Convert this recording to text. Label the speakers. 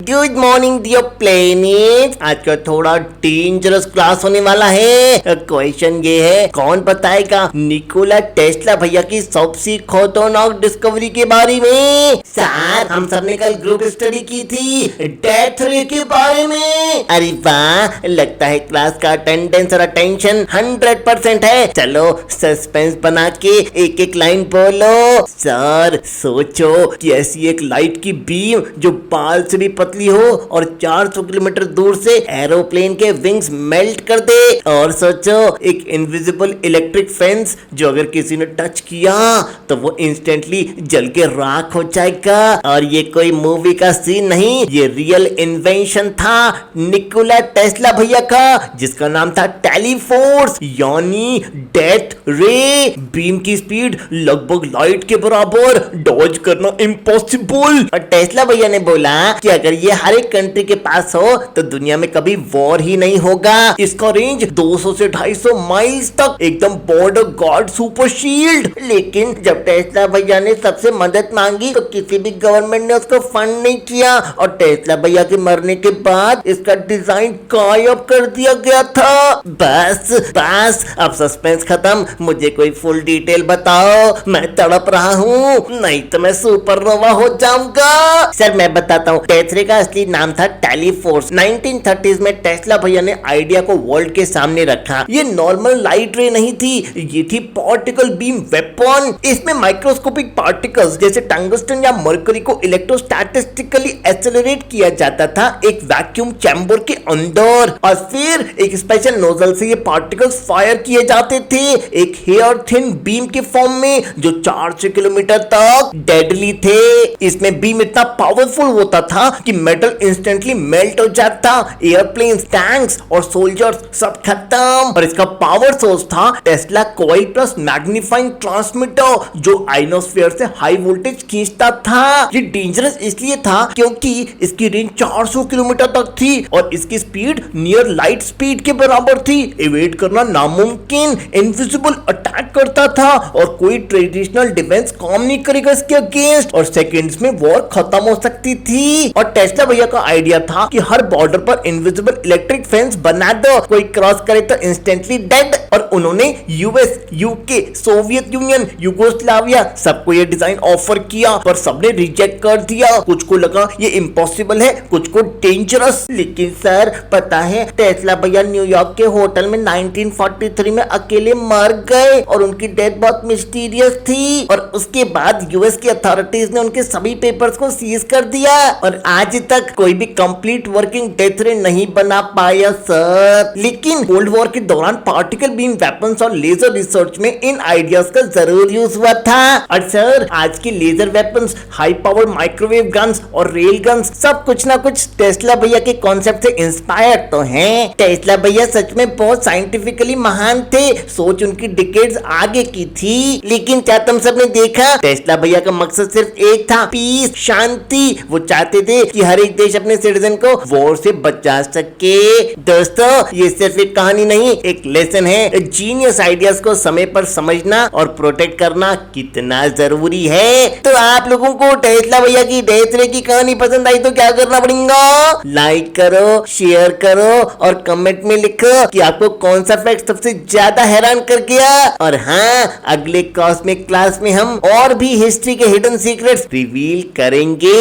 Speaker 1: Good morning dear planet. आज का थोड़ा डेंजरस क्लास होने वाला है। क्वेश्चन ये है, कौन बताएगा निकोला टेस्ला भैया की सबसे खतरनाक डिस्कवरी के बारे में। सर, हम सबने कल ग्रुप स्टडी की थी डेथ रे के बारे में। अरे वाह, लगता है क्लास का अटेंडेंस और अटेंशन 100% है। चलो सस्पेंस बना के एक एक लाइन बोलो। सर, सोचो कि ऐसी एक लाइट की बीम जो बाल से भी पतली हो और 400 किलोमीटर दूर से एरोप्लेन के विंग्स मेल्ट कर दे। और सोचो एक इनविजिबल इलेक्ट्रिक फेंस जो अगर किसी ने टच किया तो वो इंस्टेंटली जल के राख हो जाएगा। और ये कोई मूवी का सीन नहीं, ये रियल इन्वेंशन था निकोला टेस्ला भैया का, जिसका नाम था टेलीफोर्स यानी डेथ रे। बीम की स्पीड लगभग लाइट के बराबर, डॉज करना इम्पॉसिबल। और टेस्ला भैया ने बोला कि अगर ये हर एक कंट्री के पास हो तो दुनिया में कभी वॉर ही नहीं होगा। इसका रेंज 200 से 250 माइल्स तक, एकदम बॉर्डर गार्ड सुपर शील्ड। लेकिन जब टेस्ला भैया ने सबसे मदद मांगी तो किसी भी गवर्नमेंट ने उसको फंड नहीं किया और टेस्ला भैया के मरने के बाद इसका डिजाइन गायब कर दिया गया था। बस अब सस्पेंस खत्म, मुझे कोई फुल डिटेल बताओ, मैं तड़प रहा हूँ, नहीं तो मैं सुपरनोवा हो जाऊंगा। सर, मैं बताता हूँ, टेस्ला का असली नाम था टेलीफोर्स। 1930s में टेस्ला भैया ने आइडिया को वर्ल्ड के सामने रखा। ये नॉर्मल लाइट रे नहीं थी, ये थी पार्टिकल बीम वेपन। इसमें माइक्रोस्कोपिक पार्टिकल्स जैसे टंगस्टन या मरकरी को इलेक्ट्रोस्टैटिस्टिकली एक्सेलरेट किया जाता था एक वैक्यूम चैम्बर के अंदर, और फिर एक स्पेशल नोजल से ये पार्टिकल्स फायर किए जाते थे एक हेयर थिन बीम के फॉर्म में जो 400 किलोमीटर तक डेडली थे। इसमें बीम इतना पावरफुल होता था कि मेटल इंस्टेंटली मेल्ट हो जाता, एयरप्लेन्स, टैंक्स और सोल्जर्स सब खत्म। और इसका पावर सोर्स था Tesla coil plus magnifying transmitter जो आइनोस्फीयर से हाई वोल्टेज खींचता था। ये डेंजरस इसलिए था क्योंकि इसकी रेंज 400 किलोमीटर तक थी और इसकी स्पीड नियर लाइट स्पीड के बराबर थी। एवेड करना नामुमकिन, इनविजिबल अटैक करता था और कोई ट्रेडिशनल डिफेंस काम नहीं करेगा इसके अगेंस्ट, और सेकंड्स में वॉर खत्म हो सकती थी। और टेस्ला भैया का आइडिया था कि हर बॉर्डर पर इनविजिबल इलेक्ट्रिक फेंस बना दो, कोई क्रॉस करे तो इंस्टेंटली डेड। और उन्होंने US, UK, Soviet union, Yugoslavia सबको ये डिजाइन ऑफर किया पर सबने रिजेक्ट कर दिया। कुछ को लगा ये इम्पॉसिबल है, कुछ को डेंजरस। लेकिन सर, पता है टेस्ला भैया न्यूयॉर्क के होटल में 1943 में अकेले मर गए और उनकी डेथ बहुत मिस्टीरियस थी। और उसके बाद यूएस की अथॉरिटीज ने उनके सभी पेपर्स को सीज कर दिया और आज तक कोई भी कंप्लीट वर्किंग डेथ रे नहीं बना पाया सर। लेकिन कोल्ड वॉर के दौरान पार्टिकल बीम वेपन्स और लेजर रिसर्च में इन आइडियाज का जरूर यूज हुआ था। और सर, आज की laser weapons, high power microwave guns और रेल गन्स सब कुछ ना कुछ टेस्ला भैया के कॉन्सेप्ट से इंस्पायर्ड तो हैं। टेस्ला भैया सच में बहुत साइंटिफिकली महान थे, सोच उनकी डिकेड्स आगे की थी। लेकिन क्या तुम सबने देखा, टेस्ला भैया का मकसद सिर्फ एक था, पीस, शांति। वो चाहते थे कि हर एक देश अपने सिटीजन को वॉर से बचा सके। दोस्तों, ये सिर्फ एक कहानी नहीं, एक लेसन है। जीनियस आइडियाज को समय पर समझना और प्रोटेक्ट करना कितना जरूरी है। तो आप लोगों को टेस्ला भैया की डेथ रे की कहानी पसंद आई तो क्या करना पड़ेगा? लाइक करो, शेयर करो और कमेंट में लिखो कि आपको कौन सा फैक्ट सबसे ज्यादा हैरान कर गया। और हाँ, अगले कॉस्मिक क्लास में हम और भी हिस्ट्री के हिडन सीक्रेट्स रिवील करेंगे।